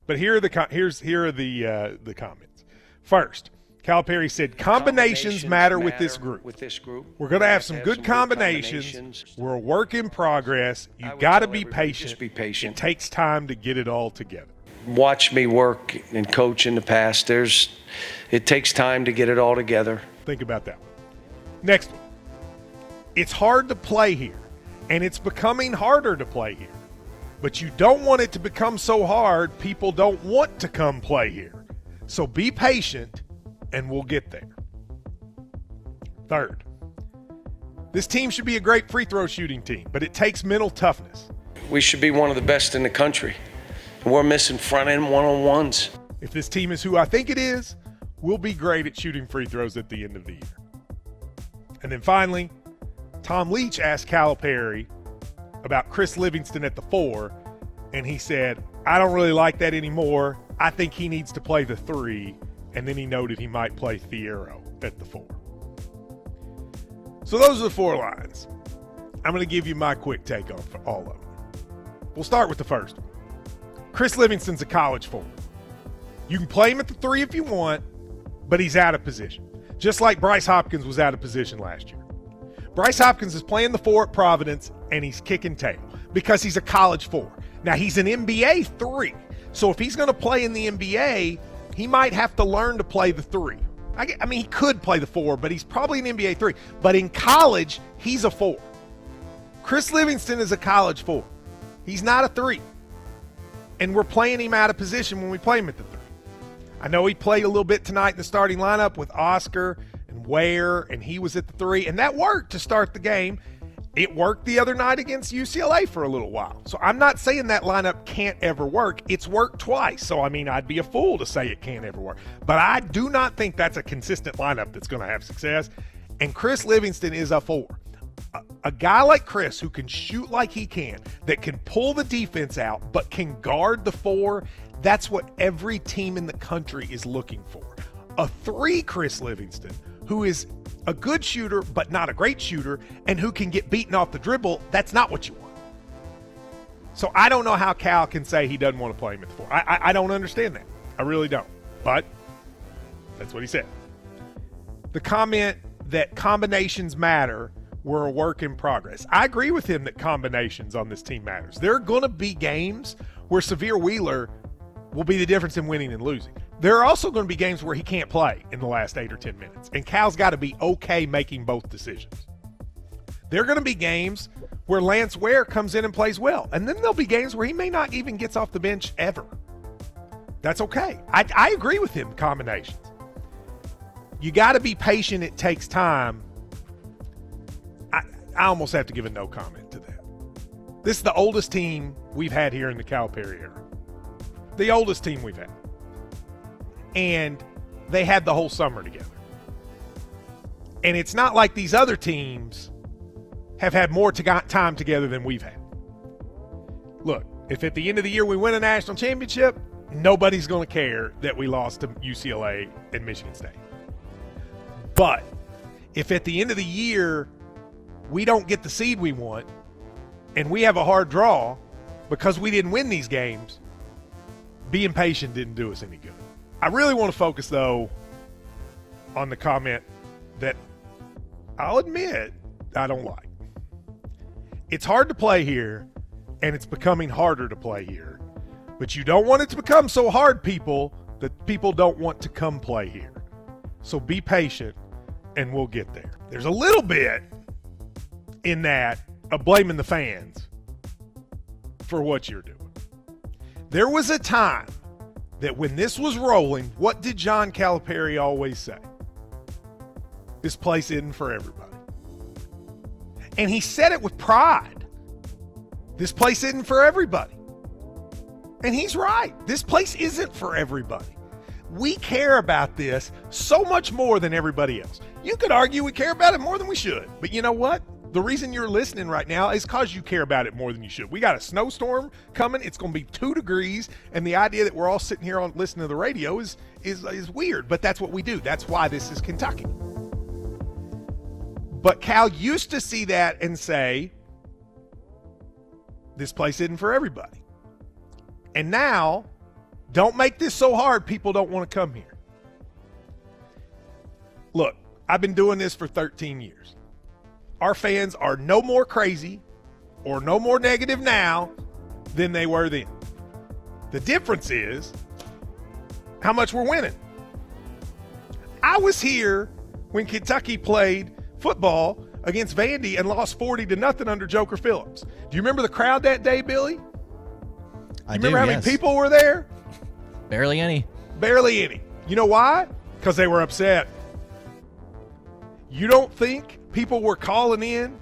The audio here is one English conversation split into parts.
But here are the comments. First, Calipari said combinations matter with this group. We're going to have some good combinations. We're a work in progress. You got to be patient. Just be patient. It takes time to get it all together. Watch me work and coach in the past. It takes time to get it all together. Think about that one. Next one. It's hard to play here, and it's becoming harder to play here. But you don't want it to become so hard people don't want to come play here. So be patient, and we'll get there. Third, this team should be a great free throw shooting team, but it takes mental toughness. We should be one of the best in the country. We're missing front-end one-on-ones. If this team is who I think it is, we'll be great at shooting free throws at the end of the year. And then finally, Tom Leach asked Calipari about Chris Livingston at the 4, and he said, I don't really like that anymore. I think he needs to play the 3, and then he noted he might play Thiero at the 4. So those are the 4 lines. I'm going to give you my quick take on all of them. We'll start with the first one. Chris Livingston's a college forward. You can play him at the 3 if you want, but he's out of position, just like Bryce Hopkins was out of position last year. Bryce Hopkins is playing the 4 at Providence, and he's kicking tail because he's a college 4. Now, he's an NBA 3, so if he's going to play in the NBA, he might have to learn to play the 3. I mean, he could play the 4, but he's probably an NBA 3. But in college, he's a 4. Chris Livingston is a college 4. He's not a 3. And we're playing him out of position when we play him at the 3. I know he played a little bit tonight in the starting lineup with Oscar and Ware, and he was at the 3, and that worked to start the game. It worked the other night against UCLA for a little while. So I'm not saying that lineup can't ever work. It's worked twice. So, I mean, I'd be a fool to say it can't ever work. But I do not think that's a consistent lineup that's going to have success. And Chris Livingston is a 4. A guy like Chris who can shoot like he can, that can pull the defense out, but can guard the 4, that's what every team in the country is looking for. A 3 Chris Livingston who is a good shooter but not a great shooter and who can get beaten off the dribble, that's not what you want. So I don't know how Cal can say he doesn't want to play him at the 4. I don't understand that. I really don't. But that's what he said. The comment that combinations matter, we're a work in progress. I agree with him that combinations on this team matters. There are going to be games where Severe Wheeler will be the difference in winning and losing. There are also going to be games where he can't play in the last 8 or 10 minutes, and Cal's got to be okay making both decisions. There are going to be games where Lance Ware comes in and plays well, and then there'll be games where he may not even gets off the bench ever. That's okay. I agree with him, combinations. You got to be patient. It takes time. I almost have to give a no comment to that. This is the oldest team we've had here in the Calipari era. The oldest team we've had. And they had the whole summer together. And it's not like these other teams have had more time together than we've had. Look, if at the end of the year we win a national championship, nobody's going to care that we lost to UCLA and Michigan State. But if at the end of the year we don't get the seed we want and we have a hard draw because we didn't win these games, being patient didn't do us any good. I really want to focus, though, on the comment that I'll admit I don't like. It's hard to play here, and it's becoming harder to play here. But you don't want it to become so hard, people, that people don't want to come play here. So be patient, and we'll get there. There's a little bit in that of blaming the fans for what you're doing. There was a time that when this was rolling, what did John Calipari always say? This place isn't for everybody. And he said it with pride. This place isn't for everybody. And he's right. This place isn't for everybody. We care about this so much more than everybody else. You could argue we care about it more than we should. But you know what? The reason you're listening right now is because you care about it more than you should. We got a snowstorm coming. It's going to be 2 degrees. And the idea that we're all sitting here listening to the radio is weird. But that's what we do. That's why this is Kentucky. But Cal used to see that and say, this place isn't for everybody. And now Don't make this so hard people don't want to come here. Look, I've been doing this for 13 years. Our fans are no more crazy or no more negative now than they were then. The difference is how much we're winning. I was here when Kentucky played football against Vandy and lost 40-0 under Joker Phillips. Do you remember the crowd that day, Billy? I remember do, how yes. many people were there? Barely any. Barely any. You know why? Because they were upset. You don't think people were calling in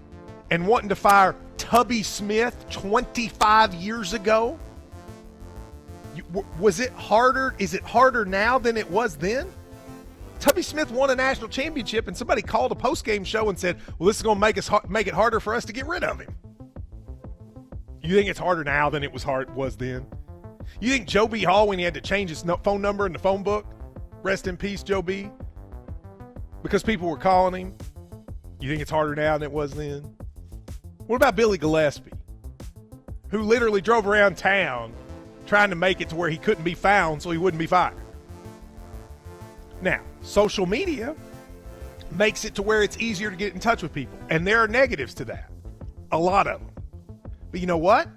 and wanting to fire Tubby Smith 25 years ago? Was it harder? Is it harder now than it was then? Tubby Smith won a national championship, and somebody called a post-game show and said, well, this is going to make it harder for us to get rid of him. You think it's harder now than it was then? You think Joe B. Hall, when he had to change his phone number in the phone book, rest in peace, Joe B., because people were calling him, you think it's harder now than it was then? What about Billy Gillespie, who literally drove around town trying to make it to where he couldn't be found so he wouldn't be fired? Now, social media makes it to where it's easier to get in touch with people, and there are negatives to that, a lot of them. But you know what?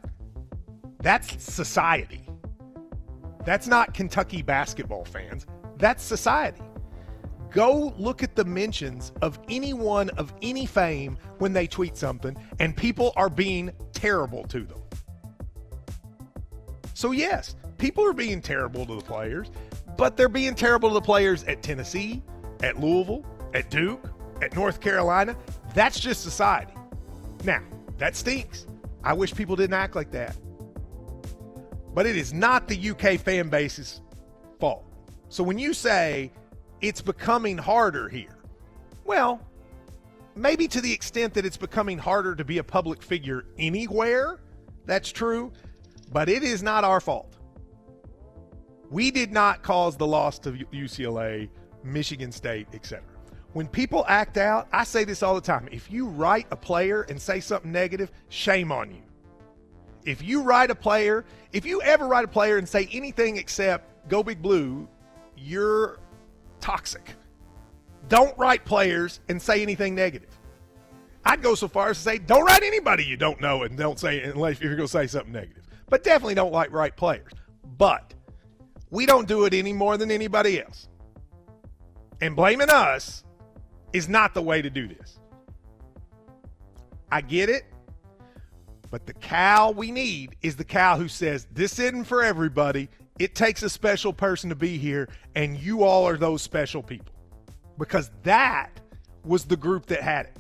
That's society. That's not Kentucky basketball fans. That's society. Go look at the mentions of anyone of any fame when they tweet something, and people are being terrible to them. So yes, people are being terrible to the players, but they're being terrible to the players at Tennessee, at Louisville, at Duke, at North Carolina. That's just society. Now, that stinks. I wish people didn't act like that. But it is not the UK fan base's fault. So when you say it's becoming harder here, well, maybe to the extent that it's becoming harder to be a public figure anywhere, that's true, but it is not our fault. We did not cause the loss to UCLA, Michigan State, etc. When people act out, I say this all the time. If you write a player and say something negative, shame on you. If you ever write a player and say anything except go Big Blue, you're toxic. Don't write players and say anything negative. I'd go so far as to say don't write anybody you don't know and don't say it unless you're going to say something negative. But definitely don't write players. But we don't do it any more than anybody else. And blaming us is not the way to do this. I get it. But the Cal we need is the Cal who says, this isn't for everybody. It takes a special person to be here, and you all are those special people. Because that was the group that had it.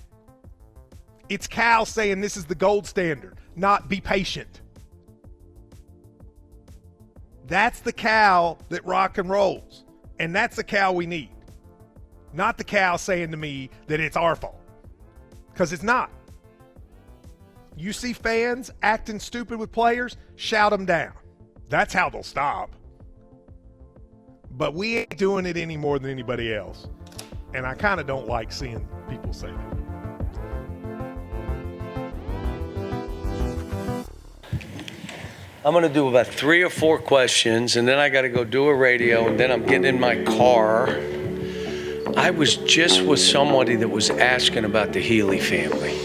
It's Cal saying this is the gold standard, not be patient. That's the Cal that rock and rolls. And that's the Cal we need. Not the Cal saying to me that it's our fault. Because it's not. You see fans acting stupid with players, shout them down. That's how they'll stop. But we ain't doing it any more than anybody else. And I kind of don't like seeing people say that. I'm going to do about 3 or 4 questions, and then I got to go do a radio, and then I'm getting in my car. I was just with somebody that was asking about the Healy family.